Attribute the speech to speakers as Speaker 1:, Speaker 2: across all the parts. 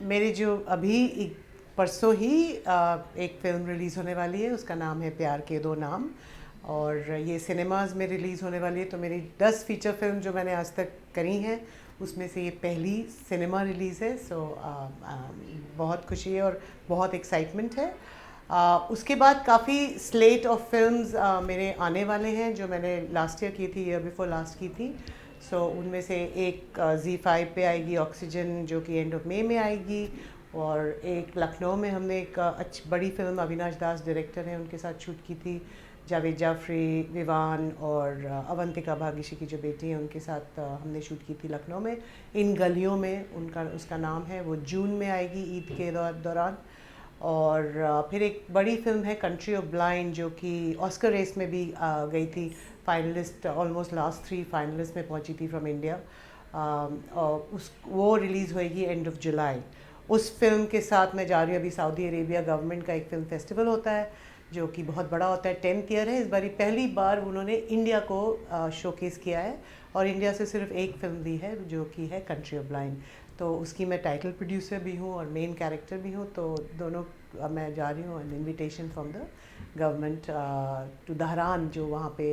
Speaker 1: मेरे जो अभी परसों ही एक फ़िल्म रिलीज़ होने वाली है, उसका नाम है प्यार के दो नाम, और ये सिनेमाज़ में रिलीज़ होने वाली है। तो मेरी 10 फ़ीचर फ़िल्म जो मैंने आज तक करी हैं, उसमें से ये पहली सिनेमा रिलीज़ है। बहुत खुशी है और बहुत एक्साइटमेंट है। उसके बाद काफ़ी स्लेट ऑफ फिल्म्स मेरे आने वाले हैं, जो मैंने लास्ट ईयर की थी, ईयर बिफोर लास्ट की थी। उनमें से एक Z5 पे आएगी, ऑक्सीजन, जो कि एंड ऑफ मई में आएगी। और एक लखनऊ में हमने एक अच्छी बड़ी फिल्म, अविनाश दास डायरेक्टर हैं, उनके साथ शूट की थी। जावेद जाफरी, विवान और अवंतिका भाग्यश्री की जो बेटी हैं, उनके साथ हमने शूट की थी लखनऊ में, इन गलियों में उसका नाम है। वो जून में आएगी, ईद के दौरान। और फिर एक बड़ी फिल्म है कंट्री ऑफ ब्लाइंड, जो कि ऑस्कर रेस में भी गई थी, फाइनलिस्ट, ऑलमोस्ट लास्ट 3 फाइनलिस्ट में पहुंची थी फ्रॉम इंडिया। और वो रिलीज़ होएगी एंड ऑफ जुलाई। उस फिल्म के साथ मैं जा रही हूँ अभी सऊदी अरेबिया। गवर्नमेंट का एक फ़िल्म फेस्टिवल होता है जो कि बहुत बड़ा होता है, 10th ईयर है इस बारी। पहली बार उन्होंने इंडिया को शोकेस किया है, और इंडिया से सिर्फ एक फ़िल्म दी है, जो कि है कंट्री ऑफ ब्लाइंड। तो उसकी मैं टाइटल प्रोड्यूसर भी हूँ और मेन कैरेक्टर भी हूँ। तो दोनों मैं जा रही हूँ, an invitation from the government to Dhahran, जो वहाँ पे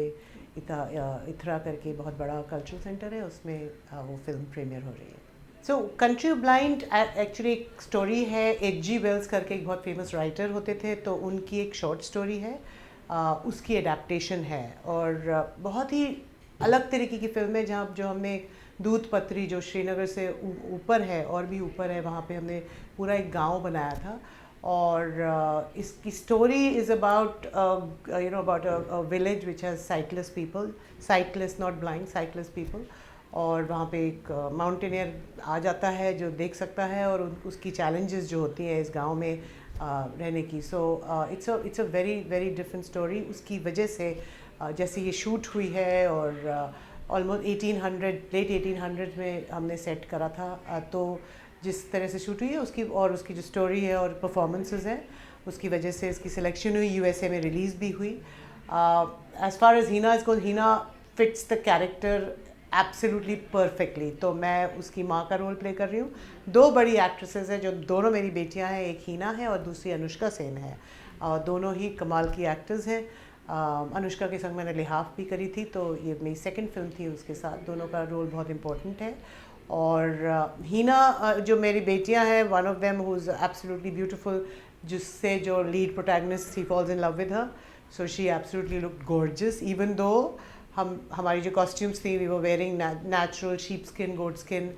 Speaker 1: इथरा करके बहुत बड़ा कल्चरल सेंटर है, उसमें वो फिल्म प्रीमियर हो रही है। कंट्री ऑफ ब्लाइंड एक्चुअली एक स्टोरी है। H.G. वेल्स करके एक बहुत फेमस राइटर होते थे, तो उनकी एक शॉर्ट स्टोरी है, उसकी एडेप्टेशन है। और बहुत ही अलग तरीके की फिल्म है, जहाँ जो हमने दूध पत्री, जो श्रीनगर से ऊपर है और भी ऊपर है, वहाँ पे हमने पूरा एक गांव बनाया था। और इसकी story is about about a village which has sightless people, sightless not blind, sightless people. और वहाँ पे एक माउंटेनियर आ जाता है जो देख सकता है, और उसकी चैलेंजेस जो होती हैं इस गांव में रहने की। It's a very very different story. उसकी वजह से जैसे ये शूट हुई है, और ऑलमोस्ट 1800, लेट 1800 में हमने सेट करा था। तो जिस तरह से शूट हुई है उसकी जो स्टोरी है और परफॉर्मेंसेस हैं, उसकी वजह से इसकी सिलेक्शन हुई, USA में रिलीज़ भी हुई। As far as Heena is goes, Heena fits the character absolutely perfectly. तो मैं उसकी माँ का रोल प्ले कर रही हूँ। 2 बड़ी एक्ट्रेसेस हैं, जो दोनों मेरी बेटियाँ हैं, एक हीना है और दूसरी अनुष्का सेन है। दोनों ही कमाल की एक्टर्स हैं। अनुष्का के संग मैंने लिहाफ भी करी थी, तो ये मेरी सेकंड फिल्म थी उसके साथ। दोनों का रोल बहुत इम्पोर्टेंट है। और हीना, जो मेरी बेटियां हैं, one of them who is absolutely beautiful, जिससे जो lead protagonist, he falls in love with her, so she absolutely looked gorgeous. Even though हमारी जो कॉस्ट्यूम्स थी, we were wearing natural sheep skin, goat skin,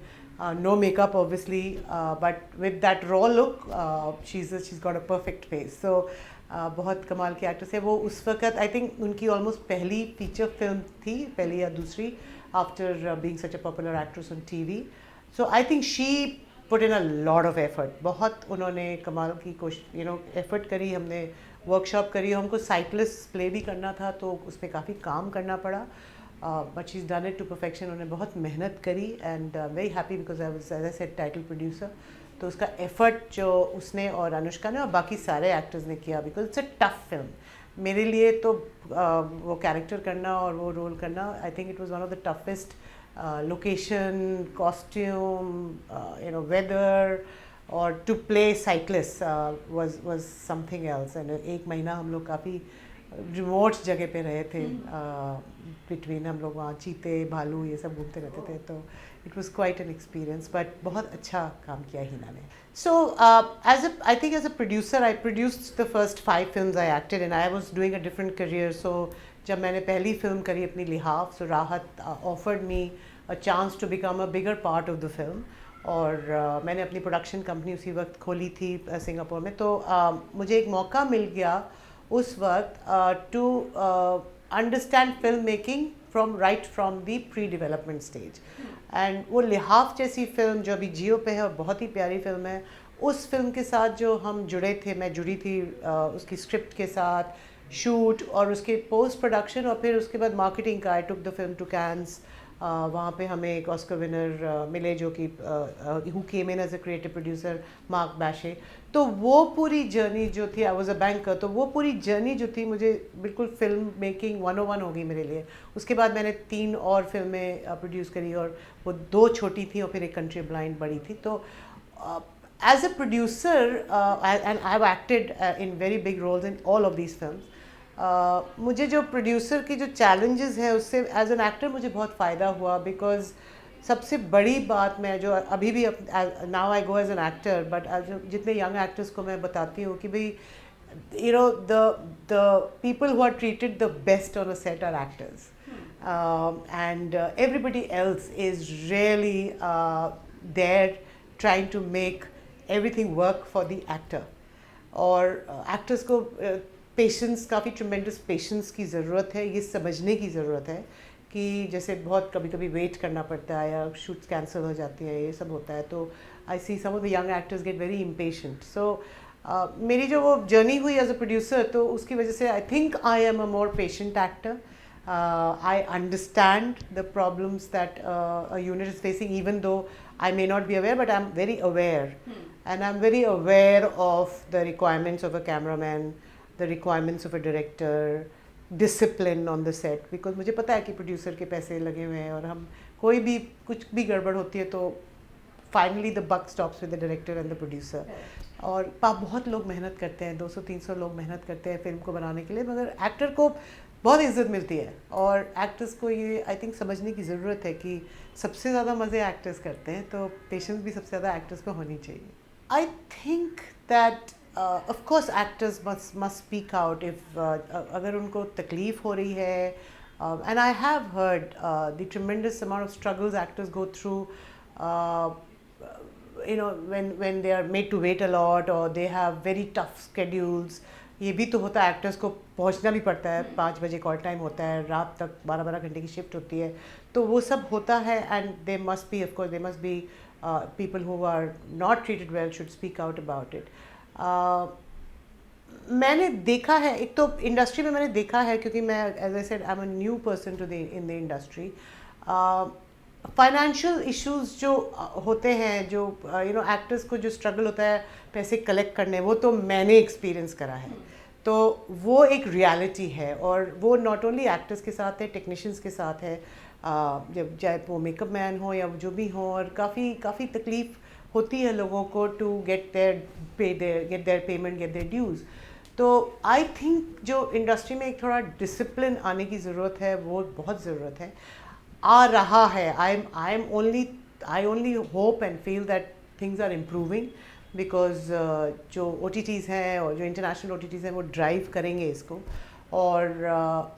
Speaker 1: no makeup obviously, but with that raw look, she's got a perfect face. बहुत कमाल की actress है वो। उस वक्त आई थिंक उनकी ऑलमोस्ट पहली फीचर फिल्म थी, पहली या दूसरी, after being such a popular actress on TV. So I think she put in a lot of effort. बहुत उन्होंने कमाल की कोशिश एफर्ट करी। हमने वर्कशॉप करी, हमको साइक्लिस प्ले भी करना था, तो उस पर काफ़ी काम करना पड़ा। But she is done it to perfection. उन्होंने बहुत मेहनत करी, and very happy because I was, as I said, title producer. तो उसका एफर्ट जो उसने और अनुष्का ने और बाकी सारे एक्टर्स ने किया, because it's a tough film. मेरे लिए तो वो कैरेक्टर करना और वो रोल करना, I think it was one of the toughest. Location, costume, weather, और to play cyclist was something else. And 1 महीना हम लोग काफ़ी रिमोट जगह पे रहे थे। बिटवीन हम लोग वहाँ चीते, भालू, ये सब घूमते रहते थे। तो it was quite an experience, but बहुत अच्छा काम किया हीना ने। I think as a producer, I produced the first 5 films I acted in. I was doing a different career. जब मैंने पहली फिल्म करी अपनी Lihaaf, so Rahat offered me a chance to become a bigger part of the film. और मैंने अपनी production company उसी वक्त खोली थी सिंगापुर में। तो मुझे एक मौका मिल गया उस वक्त to understand film making from the pre development stage. And वो लिहाफ जैसी फिल्म जो अभी जियो पे है और बहुत ही प्यारी फिल्म है, उस फिल्म के साथ जो हम जुड़े थे, मैं जुड़ी थी उसकी स्क्रिप्ट के साथ, शूट और उसके पोस्ट प्रोडक्शन, और फिर उसके बाद मार्केटिंग का। I took the film to Cannes वहाँ पे हमें एक ऑस्कर विनर मिले जो कि who came in as a creative producer, Marc Baschet. तो वो पूरी जर्नी जो थी, आई वॉज अ बैंकर, तो वो पूरी जर्नी जो थी मुझे बिल्कुल फिल्म मेकिंग 101 हो गई मेरे लिए। उसके बाद मैंने 3 और फिल्में प्रोड्यूस करी, और वो 2 छोटी थी और फिर एक कंट्री ब्लाइंड बड़ी थी। तो as a producer, and I have acted in very big roles in all of these films. मुझे जो प्रोड्यूसर की जो चैलेंजेस है उससे एज एन एक्टर मुझे बहुत फ़ायदा हुआ, बिकॉज सबसे बड़ी बात मैं जो अभी भी now I go as an actor, but जितने यंग एक्टर्स को मैं बताती हूँ कि भाई you know the people who are treated the best on a set are actors, and everybody else is really there trying to make everything work for the actor. और actors को patience, काफ़ी tremendous patience की ज़रूरत है, ये समझने की ज़रूरत है कि जैसे बहुत कभी कभी वेट करना पड़ता है या शूट्स कैंसिल हो जाती है, ये सब होता है। तो I see some of the young actors get very impatient. So मेरी जो वो जर्नी हुई एज अ प्रोड्यूसर, तो उसकी वजह से I think I am a more patient actor. I understand the problems that a unit is facing, even though I may not be aware, but I'm very aware. And I'm very aware of the requirements of a cameraman, the requirements of a director, discipline on the set, because मुझे पता है कि producer के पैसे लगे हुए हैं, और हम कोई भी कुछ भी गड़बड़ होती है तो finally the buck stops with the director and the producer. और बहुत लोग मेहनत करते हैं, 200-300 लोग मेहनत करते हैं फिल्म को बनाने के लिए, मगर एक्टर को बहुत इज्जत मिलती है. और एक्टर्स को ये आई थिंक समझने की ज़रूरत है कि सबसे ज़्यादा मज़े एक्टर्स करते हैं, तो पेशेंस भी सबसे ज़्यादा एक्टर्स को होनी चाहिए. I think that of course actors must speak out if अगर उनको तकलीफ़ हो रही है. And I have heard the tremendous amount of struggles actors go through, you know, when they are made to wait a lot, or they have very tough schedules. ये भी तो होता है, एक्टर्स को पहुंचना भी पड़ता है, 5 बजे कॉल टाइम होता है, रात तक 12-12 घंटे की शिफ्ट होती है, तो वो सब होता है. And they must be, of course they must be people who are not treated well should speak out about it. मैंने देखा है, एक तो इंडस्ट्री में मैंने देखा है, क्योंकि मैं as I said I am a new person to the in the industry. Financial issues जो होते हैं, जो यू नो एक्टर्स को जो स्ट्रगल होता है पैसे कलेक्ट करने, वो तो मैंने एक्सपीरियंस करा है. तो वो एक रियलिटी है, और वो नॉट ओनली एक्टर्स के साथ है, टेक्नीशियंस के साथ है, जब चाहे वो मेकअप मैन हो या जो भी हो. और काफ़ी तकलीफ़ होती है लोगों को to get their payment, get their dues. तो आई थिंक जो इंडस्ट्री में एक थोड़ा डिसिप्लिन आने की ज़रूरत है, वो बहुत ज़रूरत है, आ रहा है. I only hope and feel that things are improving, because जो OTTs हैं और जो इंटरनेशनल OTTs हैं वो ड्राइव करेंगे इसको. और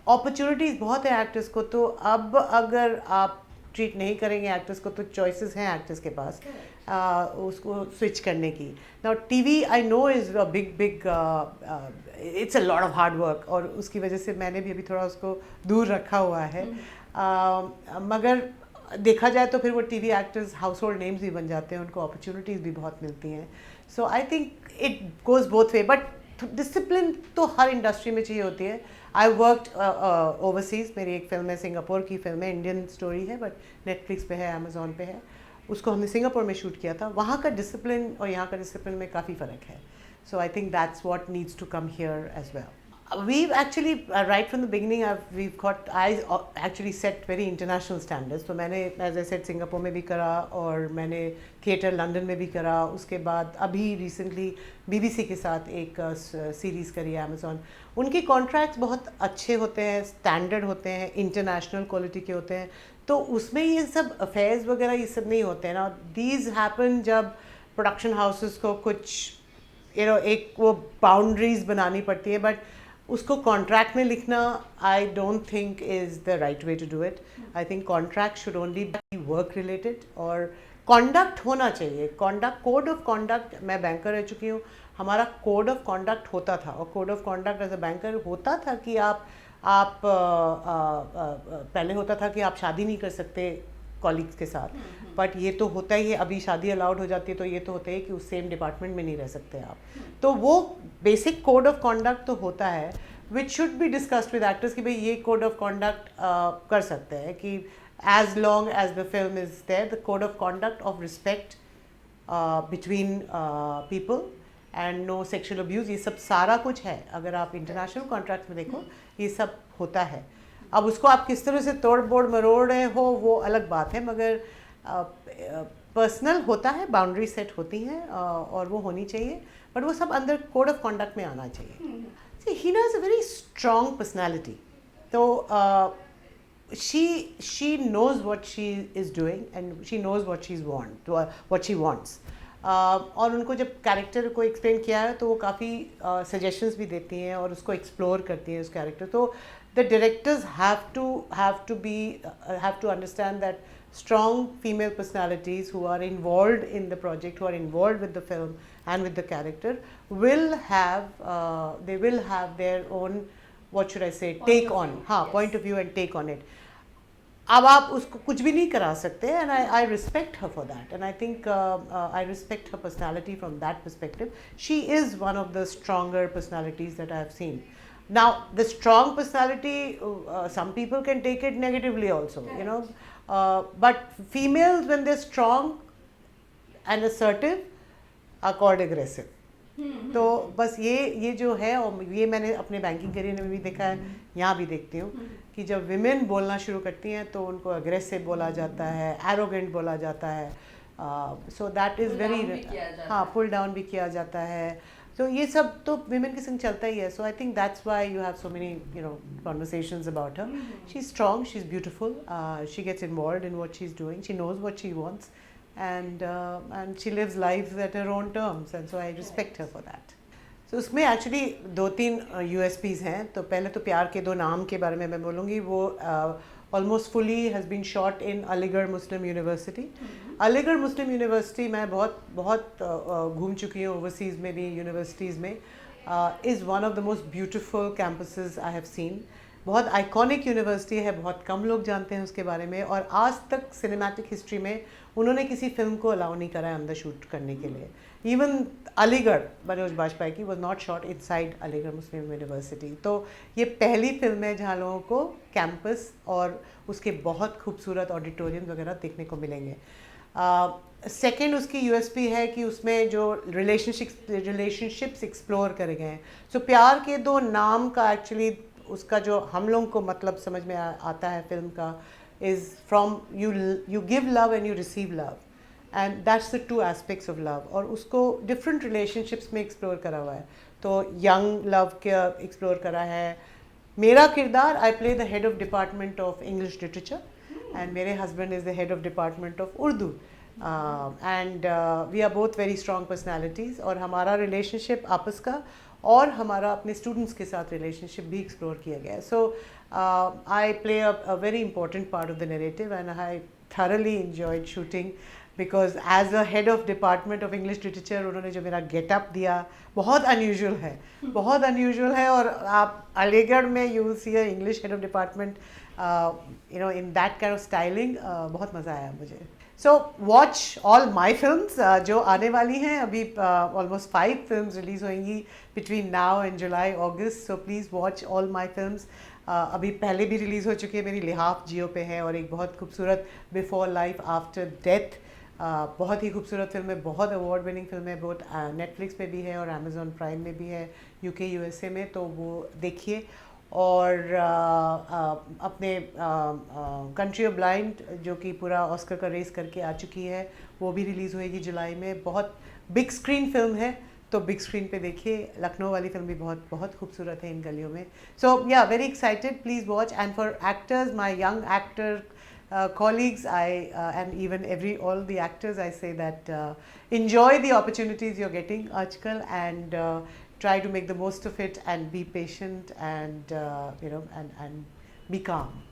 Speaker 1: अपॉर्चुनिटीज़ बहुत है एक्टर्स को, तो अब अगर आप ट्रीट नहीं करेंगे एक्टर्स को, तो चॉइसेस हैं एक्टर्स के पास उसको स्विच करने की. Now TV I know is a big it's a lot of hard work, और उसकी वजह से मैंने भी अभी थोड़ा उसको दूर रखा हुआ है. मगर देखा जाए तो फिर वो TV actors house hold names भी बन जाते हैं, उनको अपॉर्चुनिटीज़ भी बहुत मिलती हैं. So I think it goes both way, but discipline तो हर इंडस्ट्री में चाहिए होती है. I worked overseas. मेरी एक फ़िल्म है, सिंगापुर की फ़िल्म है, इंडियन स्टोरी है, बट नेटफ्लिक्स पे है, अमेज़ॉन पे है. उसको हमने सिंगापुर में शूट किया था. वहाँ का डिसिप्लिन और यहाँ का डिसिप्लिन में काफ़ी फ़र्क है. So I think that's what needs to come here as well. We've actually, right from the beginning, I actually set very international standards. तो मैंने, as I said, सिंगापुर में भी करा, और मैंने थिएटर लंदन में भी करा. उसके बाद अभी रिसेंटली BBC के साथ एक सीरीज़ करी है, अमेज़ॉन. उनके कॉन्ट्रैक्ट्स बहुत अच्छे होते हैं, स्टैंडर्ड होते हैं, इंटरनेशनल क्वालिटी के होते हैं. तो उसमें ये सब अफेयर्स वगैरह ये सब नहीं होते हैं ना. दीज हैपन जब प्रोडक्शन हाउसेस को कुछ एक वो बाउंड्रीज बनानी पड़ती है, बट उसको कॉन्ट्रैक्ट में लिखना I don't think is the right way to do it. I think contract should only be work related, और कॉन्डक्ट होना चाहिए. कोड ऑफ कॉन्डक्ट, मैं बैंकर रह चुकी हूँ, हमारा कोड ऑफ कॉन्डक्ट होता था. और code of conduct as a banker होता था कि आप पहले होता था कि आप शादी नहीं कर सकते कॉलीग्स के साथ, बट ये तो होता ही है. अभी शादी अलाउड हो जाती है, तो ये तो होता है कि उस सेम डिपार्टमेंट में नहीं रह सकते आप. तो वो बेसिक कोड ऑफ कॉन्डक्ट तो होता है, which should be discussed with actors कि भाई ये कोड ऑफ कॉन्डक्ट कर सकते हैं कि as long as the film is there, the code of conduct of respect between people and no sexual abuse, ये सब सारा कुछ है. अगर आप इंटरनेशनल कॉन्ट्रैक्ट में देखो ये सब होता है. अब उसको आप किस तरह से तोड़ बोड़ मरोड़ रहे हो वो अलग बात है, मगर पर्सनल होता है, बाउंड्री सेट होती हैं और वो होनी चाहिए, बट वो सब अंदर कोड ऑफ कॉन्डक्ट में आना चाहिए. Heena is a very strong personality. तो she knows what she is doing and she knows what she wants. और उनको जब कैरेक्टर को एक्सप्लेन किया है तो वो काफ़ी सजेशंस भी देती हैं और उसको एक्सप्लोर करती हैं उस कैरेक्टर. तो the directors have to understand that strong female personalities who are involved in the project, who are involved with the film and with the character, will have their own, what should I say, take on, point of view and take on it. अब आप उसको कुछ भी नहीं करा सकते, and I respect her for that, and I think I respect her personality from that perspective. She is one of the stronger personalities that I have seen. Now, the strong personality, some people can take it negatively also, you know, but females, when they're strong and assertive, are called aggressive. तो बस ये जो है, और ये मैंने अपने banking career में भी देखा है, यहाँ भी देखती हूँ कि जब विमेन बोलना शुरू करती हैं तो उनको अग्रेसिव बोला जाता है, एरोगेंट बोला जाता है. So that is very, pull down भी किया जाता है. तो ये सब तो विमेन के संग चलता ही है. So I think that's why you have so many conversations about her. She is strong, she is beautiful, she gets involved in what she is doing, she knows what she wants, and she lives life at her own terms, and so I respect her for that. So उसमें actually 2-3 USPs हैं. तो पहले तो प्यार के दो नाम के बारे में मैं बोलूँगी. वो almost fully has been shot in Aligarh Muslim University. Aligarh Muslim University मैं बहुत घूम चुकी हूँ overseas में भी, universities में. Is one of the most beautiful campuses I have seen. बहुत आइकॉनिक यूनिवर्सिटी है, बहुत कम लोग जानते हैं उसके बारे में, और आज तक सिनेमैटिक हिस्ट्री में उन्होंने किसी फिल्म को अलाउ नहीं करा है अंदर शूट करने के लिए. इवन अलीगढ़ मनोज बाजपेयी की was not shot inside Aligarh Muslim university. तो ये पहली फिल्म है जहाँ लोगों को कैंपस और उसके बहुत खूबसूरत ऑडिटोरियम वगैरह देखने को मिलेंगे. सेकेंड उसकी यूएसपी है कि उसमें जो रिलेशनशिप्स एक्सप्लोर करे गए हैं. सो प्यार के दो नाम का एक्चुअली उसका जो हम लोगों को मतलब समझ में आता है फिल्म का, is from you give love and you receive love, and that's the two aspects of love. और उसको different relationships में explore करा हुआ है. तो young love का explore करा है. मेरा किरदार, I play the head of department of English literature, and मेरे husband is the head of department of Urdu, and we are both very strong personalities. और हमारा relationship आपस का और हमारा अपने स्टूडेंट्स के साथ रिलेशनशिप भी एक्सप्लोर किया गया है. So I play a very important part of the narrative, and I thoroughly enjoyed shooting, because as a head of department of English literature उन्होंने जो मेरा गेटअप दिया बहुत अनयूजुअल है, बहुत अनयूजुअल है. और आप अलीगढ़ में you will see a English head of department in that kind of styling. बहुत मज़ा आया मुझे. So watch all my films जो आने वाली हैं. अभी almost 5 films रिलीज़ होंगी between now and July, August. So please watch all my films. अभी पहले भी रिलीज़ हो चुकी है मेरी. लिहाफ जियो पे है, और एक बहुत खूबसूरत बिफोर लाइफ आफ्टर डेथ, बहुत ही खूबसूरत फिल्म है, बहुत अवार्ड विनिंग फिल्म है. बहुत नेटफ्लिक्स पे भी है और अमेज़ॉन प्राइम में भी है UK USA में. तो वो देखिए. और अपने कंट्री ऑफ ब्लाइंड जो कि पूरा ऑस्कर का रेस करके आ चुकी है, वो भी रिलीज़ होएगी जुलाई में. बहुत बिग स्क्रीन फिल्म है, तो बिग स्क्रीन पे देखिए. लखनऊ वाली फिल्म भी बहुत बहुत खूबसूरत है इन गलियों में. सो या very excited, please watch. And for actors, my young actor colleagues, and even all the actors, I say that enjoy the opportunities you're getting आजकल, and try to make the most of it, and be patient, and and be calm.